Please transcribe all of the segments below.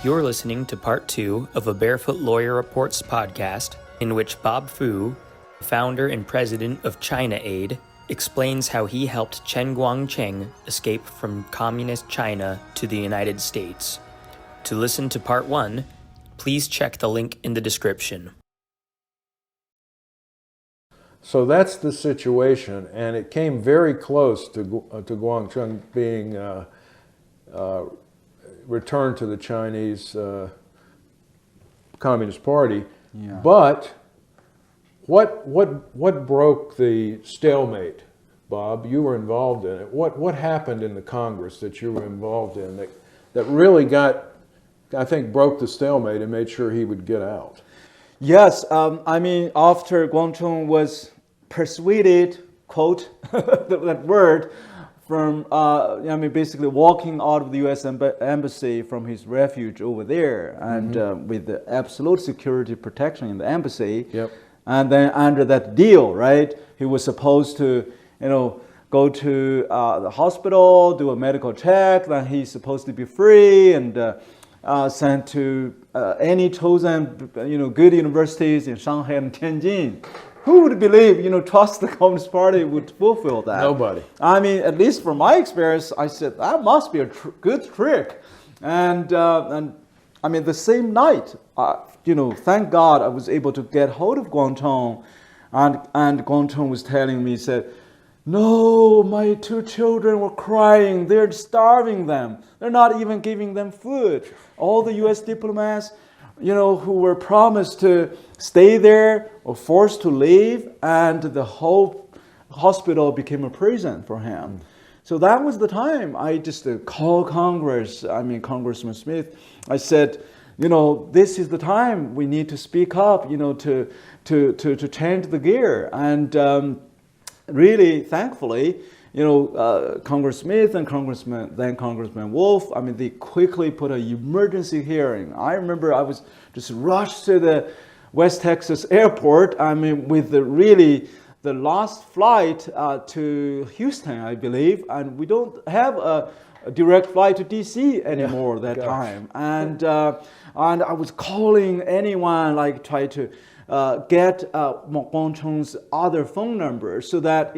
You're listening to part 2 of a Barefoot Lawyer Reports podcast, in which Bob Fu, founder and president of China Aid, explains how he helped Chen Guangcheng escape from communist China to the United States. To listen to part 1, please check the link in the description. So that's the situation, and it came very close to Guangcheng being returned to the Chinese Communist Party. Yeah. But what broke the stalemate, Bob? You were involved in it. What happened in the Congress that you were involved in that really broke the stalemate and made sure he would get out? Yes, after Guangcheng was persuaded, quote, that word, from, basically walking out of the U.S. embassy from his refuge over there, and with the absolute security protection in the embassy. Yep. And then under that deal, right, he was supposed to, go to the hospital, do a medical check, then he's supposed to be free and sent to any chosen, good universities in Shanghai and Tianjin. Who would believe, trust the Communist Party would fulfill that? Nobody. At least from my experience, I said, that must be a good trick. And the same night, thank God I was able to get hold of Guangcheng. And Guangcheng was telling me, said, no, my 2 children were crying. They're starving them. They're not even giving them food. All the U.S. diplomats, who were promised to stay there were forced to leave, and the whole hospital became a prison for him. So that was the time I just called Congressman Smith. I said, this is the time we need to speak up, to change the gear. And really, thankfully, Congressman Smith and Congressman Wolf, they quickly put an emergency hearing. I remember I was just rushed to the West Texas airport, with the last flight to Houston, I believe, and we don't have a direct flight to DC anymore time. And I was calling anyone, try to get Guangcheng's other phone number so that,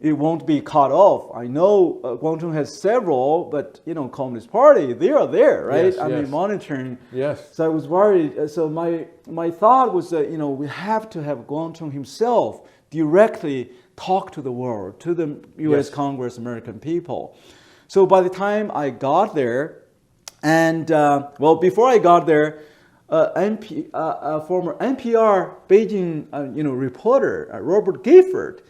it won't be cut off. I know Guangcheng has several, but Communist Party, they are there, right? Yes. Monitoring. Yes. So I was worried. So my thought was that we have to have Guangcheng himself directly talk to the world, to the U.S. Congress, American people. So by the time I got there, and before I got there, former NPR Beijing reporter Robert Gifford.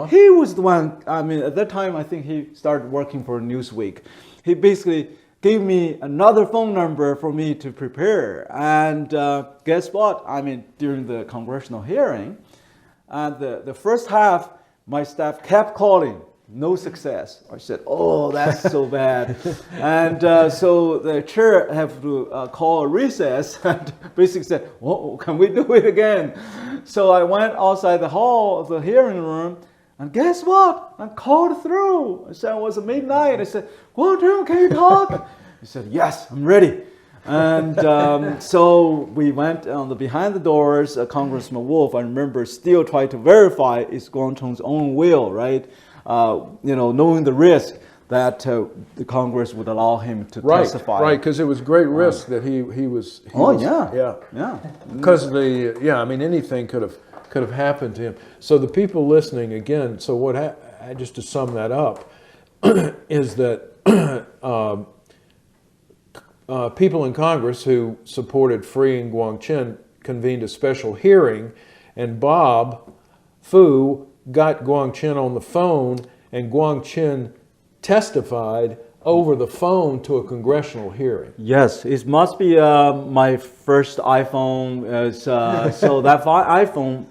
He was the one, at that time, I think he started working for Newsweek. He basically gave me another phone number for me to prepare. And guess what? During the congressional hearing, the first half, my staff kept calling. No success. I said, oh, that's so bad. And so the chair have to call a recess and basically said, oh, can we do it again? So I went outside the hall of the hearing room, and guess what? I called through. I said, it was midnight. I said, Guangcheng, can you talk? He said, yes, I'm ready. And so we went on behind the doors. Congressman Wolf, I remember, still tried to verify it's Guangcheng's own will, right? Knowing the risk that the Congress would allow him to testify. Right, because it was great risk that he was. Yeah. Because anything could have happened to him. So the people listening again. So just to sum that up, is that people in Congress who supported freeing Guangcheng convened a special hearing, and Bob Fu got Guangcheng on the phone, and Guangcheng testified over the phone to a congressional hearing. Yes, it must be my first iPhone. So that iPhone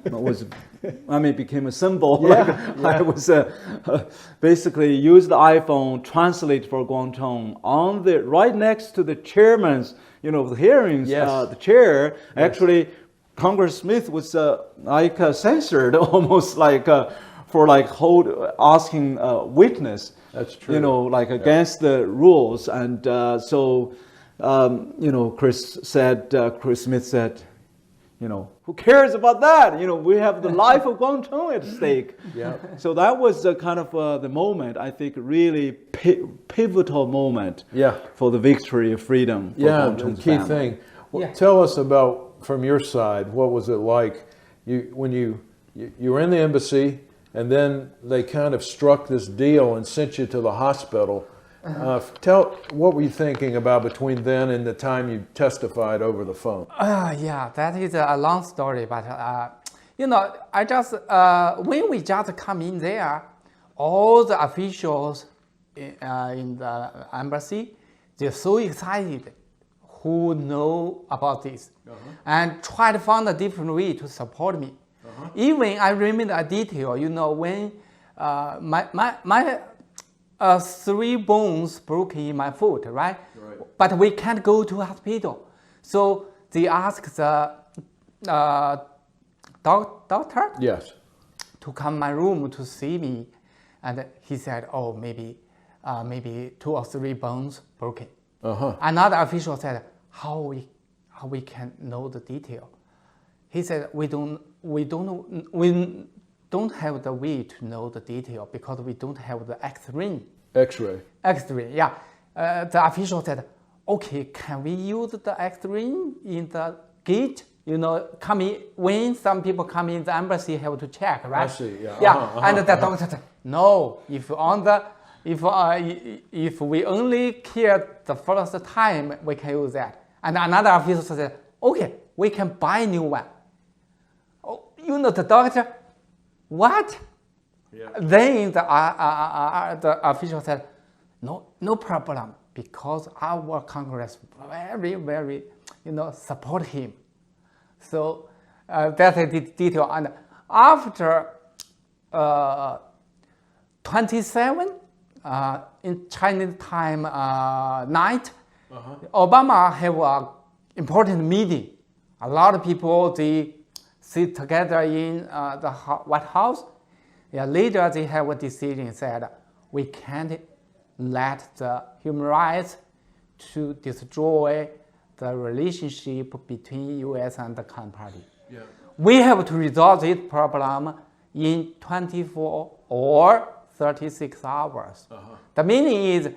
became a symbol. I was basically used the iPhone, translate for Guangcheng right next to the chairman's, the hearings. The chair actually. Congress Smith was censored almost for asking witness. That's true. Against the rules, and so Chris Smith said, who cares about that? We have the life of Guangcheng at stake. Yeah. So that was kind of the moment, I think, really pivotal moment for the victory of freedom for Guangcheng's the key family. thing. Well, tell us about, from your side, what was it like when you were in the embassy and then they kind of struck this deal and sent you to the hospital. What were you thinking about between then and the time you testified over the phone? Yeah, that is a long story, but I just when we just come in there, all the officials in the embassy, they're so excited who know about this and try to find a different way to support me. Even I remember a detail, when my 3 bones broke in my foot, right? But we can't go to hospital. So they asked the doctor to come my room to see me. And he said, oh, maybe 2 or 3 bones broken. Another official said, how we can know the detail? He said, we don't have the way to know the detail because we don't have the X-ray. X-ray, yeah. The official said, okay, can we use the X-ray in the gate? When some people come in the embassy, have to check, right? I see, yeah. Yeah, and the doctor said, no, if we only care the first time, we can use that. And another official said, okay, we can buy a new one. Oh, the doctor, what? Yeah. Then the official said, no problem, because our Congress very, very, support him. So that's a detail. And after 27 in Chinese time night, Obama have an important meeting. A lot of people, they sit together in the White House. Yeah, later they have a decision said, we can't let the human rights to destroy the relationship between U.S. and the Communist Party. Yeah. We have to resolve this problem in 24 or 36 hours. The meaning is,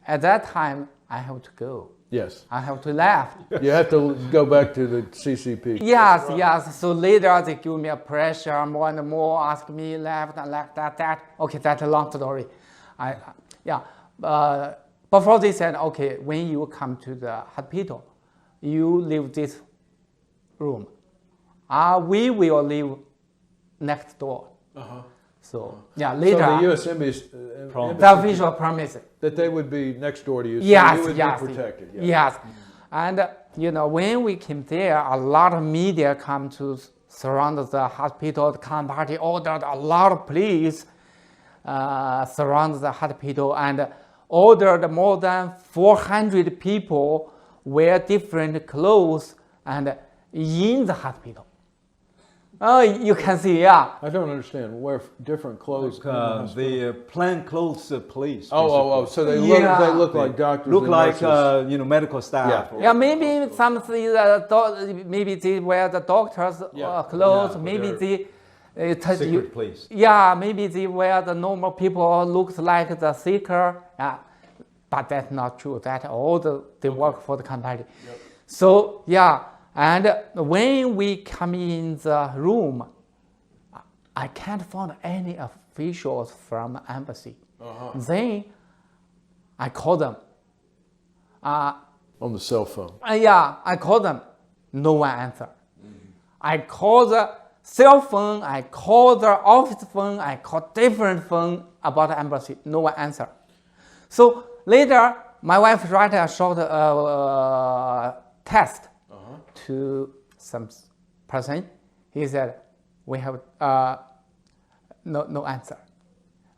at that time, I have to go. Yes. I have to left. You have to go back to the CCP. Yes. So later they give me a pressure more and more, ask me left and left, that. Okay, that's a long story. Before they said, okay, when you come to the hospital, you leave this room. We will leave next door. So later. So the U.S. Embassy, the official promised that they would be next door to you, so you would be protected. Yes. And when we came there, a lot of media come to surround the hospital. The Communist Party ordered a lot of police surround the hospital and ordered more than 400 people wear different clothes and in the hospital. Oh, you can see, I don't understand. Wear different clothes. The plain clothes police. So they look like doctors. Look like nurses. medical staff. Maybe something. Maybe they wear the doctor's clothes. Maybe they. Secret police. Maybe they wear the normal people looks like the seeker. But that's not true. That they work for the company. Yep. So and when we come in the room, I can't find any officials from embassy. Then I call them. On the cell phone. I call them. No one answer. I call the cell phone. I call the office phone. I call different phone about the embassy. No one answer. So later, my wife write a short text to some person. He said, we have no answer.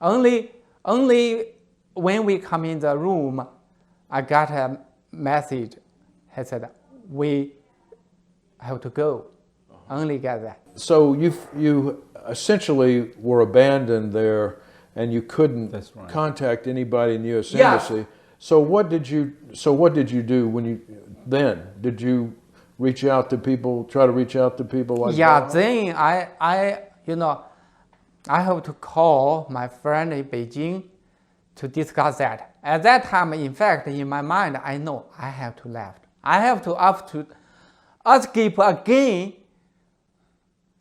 Only when we come in the room, I got a message. He said, we have to go. Only get that. So you essentially were abandoned there, and you couldn't contact anybody in the U.S. Embassy. So what did you do when you then? Did you reach out to people, try to reach out to people like Yeah, Bob? then I have to call my friend in Beijing to discuss that. At that time, in fact, in my mind, I know I have to left. I have to escape again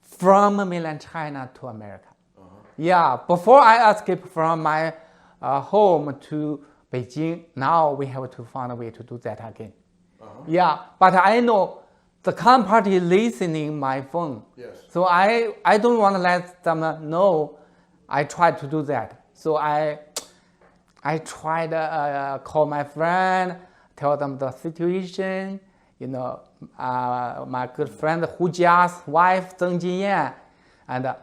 from mainland China to America. Yeah, before I escape from my home to Beijing, now we have to find a way to do that again. Yeah, but I know the Communist listening my phone. Yes. So I don't want to let them know I tried to do that. So I tried to call my friend, tell them the situation. My good friend Hu Jia's wife Zheng Jinyan, and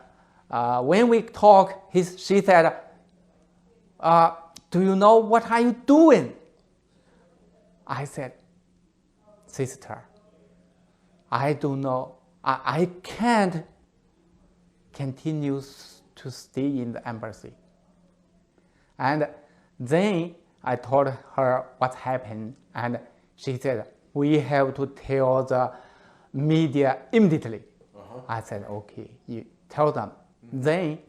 when we talk, she said, "Do you know what are you doing?" I said, "Sister, I don't know. I can't continue to stay in the embassy." And then I told her what happened, and she said, "We have to tell the media immediately." I said, "Okay, you tell them." Then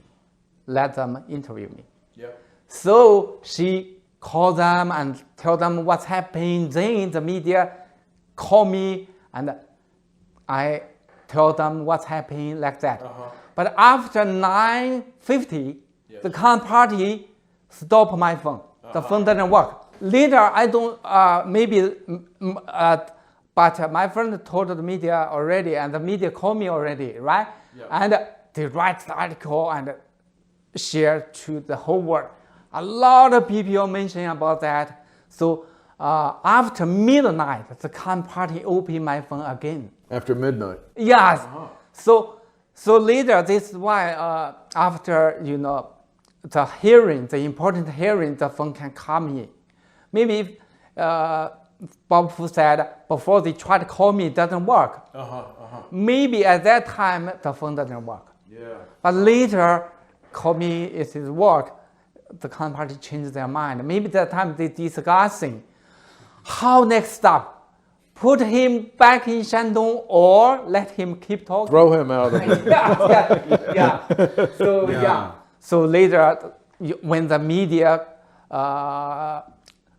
let them interview me. Yep. So she called them and tell them what's happening. Then the media call me and I tell them what's happening like that. But after 9:50, the Communist Party stopped my phone. The phone doesn't work. Later, I don't, but my friend told the media already, and the media called me already, right? Yep. And they write the article and share to the whole world. A lot of people mention about that. So after midnight, the Communist Party opened my phone again. After midnight. Yes. So later, this is why after the hearing, the important hearing, the phone can come in. Maybe Bob Fu said before they try to call me, it doesn't work. Maybe at that time the phone doesn't work. Yeah. But later, call me, it is work. The Communist Party changed their mind. Maybe that time they discussing how next step. Put him back in Shandong or let him keep talking. Throw him out of it. Yeah. So later, when the media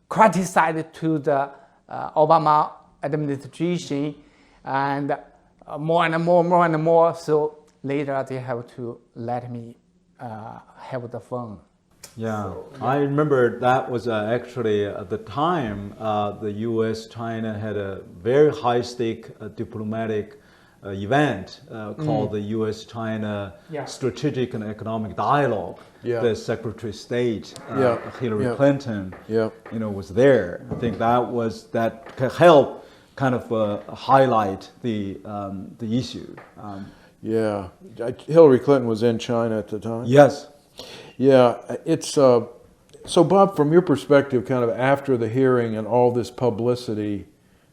criticized to the Obama administration and more and more, so later they have to let me have the phone. Yeah, I remember that was actually at the time the U.S.-China had a very high-stake diplomatic event called the U.S.-China Strategic and Economic Dialogue. Yeah. The Secretary of State Hillary Yeah. Clinton, Yeah. was there. I think that could help kind of highlight the issue. Yeah. Hillary Clinton was in China at the time. Yes. Yeah, it's so Bob, from your perspective, kind of after the hearing and all this publicity,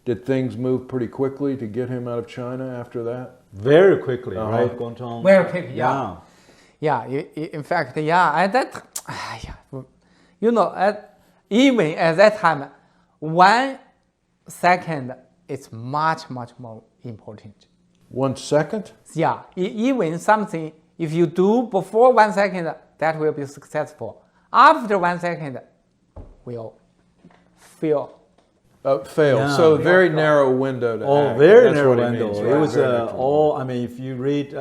did things move pretty quickly to get him out of China after that? Very quickly, right, Guangcheng? Very quickly, yeah. In fact, at that, even at that time, 1 second is much more important. 1 second? Yeah, even something, if you do before 1 second, that will be successful. After 1 second, will fail. Failed. Yeah. So very narrow window to act. Very That's narrow what he window. means, It right? was Very narrow window. if you read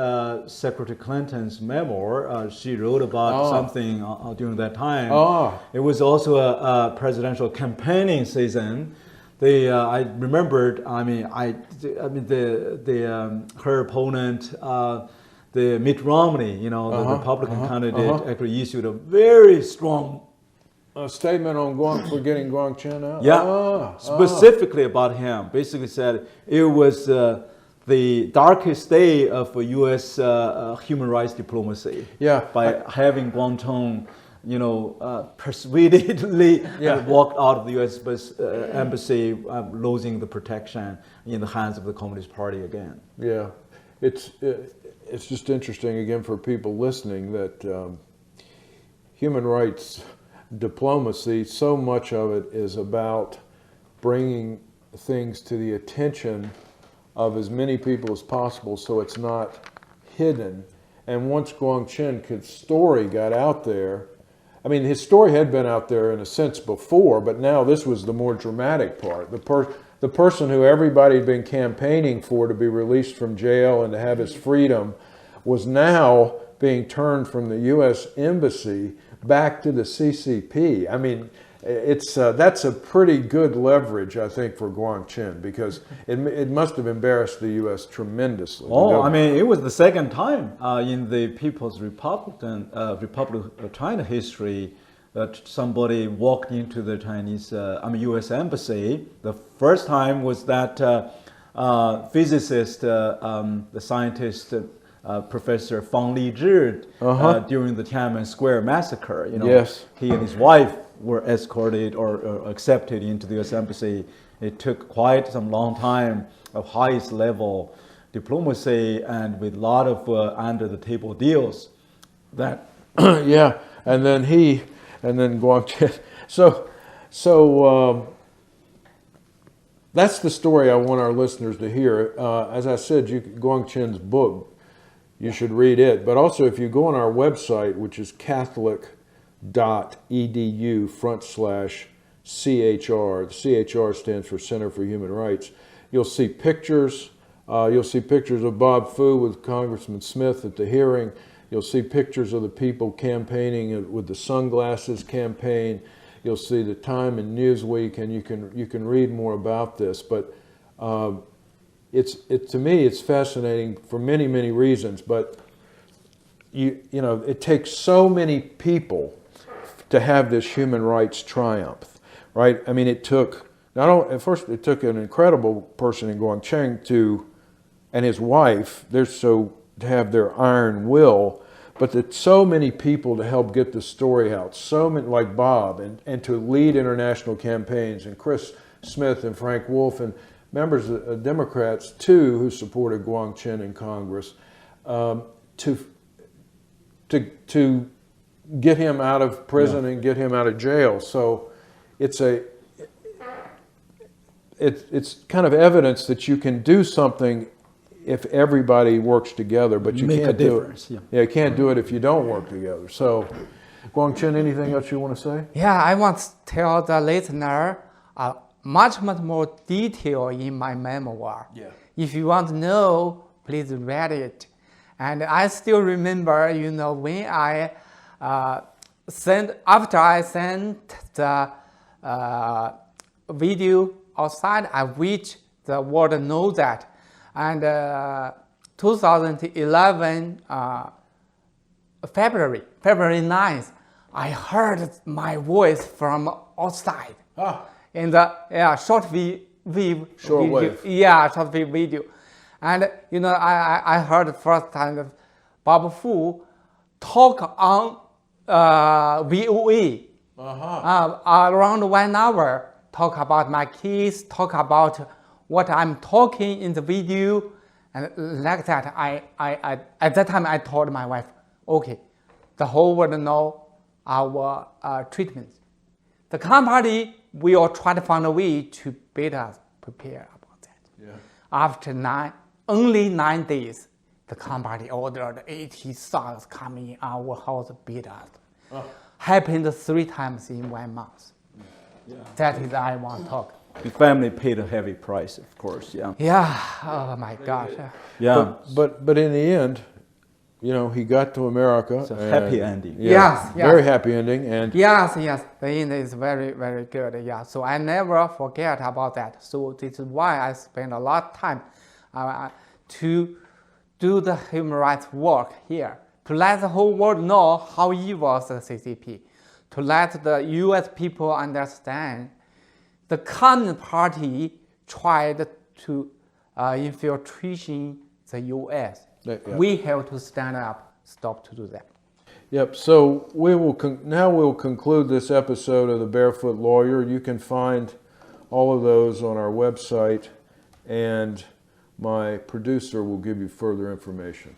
Secretary Clinton's memoir, she wrote about something during that time. It was also a presidential campaigning season. I remembered. Her opponent, the Mitt Romney, the Republican candidate, actually issued a very strong A statement on for getting Guangcheng out? Yeah, specifically about him. Basically said it was the darkest day of U.S. Human rights diplomacy. Yeah. By having Guangcheng, persuadedly walked out of the U.S. embassy, losing the protection in the hands of the Communist Party again. Yeah, it's just interesting again for people listening that human rights diplomacy, so much of it is about bringing things to the attention of as many people as possible so it's not hidden. And once Guangchen's story got out there, I mean, his story had been out there in a sense before, but now this was the more dramatic part. The person who everybody had been campaigning for to be released from jail and to have his freedom was now being turned from the U.S. Embassy back to the CCP. I mean, that's a pretty good leverage, I think, for Guangcheng, because it must have embarrassed the U.S. tremendously. Oh, I mean, it was the second time in the People's Republic of China history that somebody walked into the U.S. Embassy. The first time was that physicist, the scientist, Professor Fang Lizhi, during the Tiananmen Square massacre. Yes. He and his wife were escorted or accepted into the U.S. Embassy. It took quite some long time of highest level diplomacy and with a lot of under the table deals. That yeah, and then Guangcheng. So that's the story I want our listeners to hear. As I said, Guangchen's book, you should read it. But also, if you go on our website, which is catholic.edu/CHR, the CHR stands for Center for Human Rights, you'll see pictures. You'll see pictures of Bob Fu with Congressman Smith at the hearing. You'll see pictures of the people campaigning with the sunglasses campaign. You'll see the Time and Newsweek, and you can read more about this. But to me, it's fascinating for many, many reasons. But it takes so many people to have this human rights triumph, right? I mean, at first it took an incredible person in Guangcheng and his wife, to have their iron will, but that so many people to help get the story out, so many like Bob, and to lead international campaigns, and Chris Smith and Frank Wolf, and members of Democrats too who supported Guangcheng in Congress, to get him out of prison and get him out of jail. So it's kind of evidence that you can do something if everybody works together, but you can't do it. Yeah, you can't do it if you don't work together. So, Guangcheng, anything else you want to say? Yeah, I want to tell the listener much more detail in my memoir. Yeah. If you want to know, please read it. And I still remember, when I after I sent the video outside, I wish the world know that. And 2011, February 9th, I heard my voice from outside in the short wave video. Yeah, short wave video. And I heard the first time Bob Fu talk on VOA around 1 hour, talk about my kids, talk about what I'm talking in the video, and like that, I at that time I told my wife, okay, the whole world know our treatment. The Communist Party will try to find a way to beat us, prepare about that. Yeah. After only 9 days, the Communist Party ordered 80 thugs coming in our house, beat us. Happened 3 times in 1 month. Yeah. That is I want to talk. the family paid a heavy price, of course. Yeah. Yeah. Oh my gosh. Yeah. But in the end, you know, he got to America. It's a happy ending. Yeah, Yes. very happy ending. And Yes. The end is very, very good. Yeah. So I never forget about that. So this is why I spend a lot of time to do the human rights work here, to let the whole world know how evil is the CCP, to let the U.S. people understand the Communist Party tried to infiltration the U.S. Yeah. We have to stand up, stop to do that. Yep. So we will now we'll conclude this episode of the Barefoot Lawyer. You can find all of those on our website, and my producer will give you further information.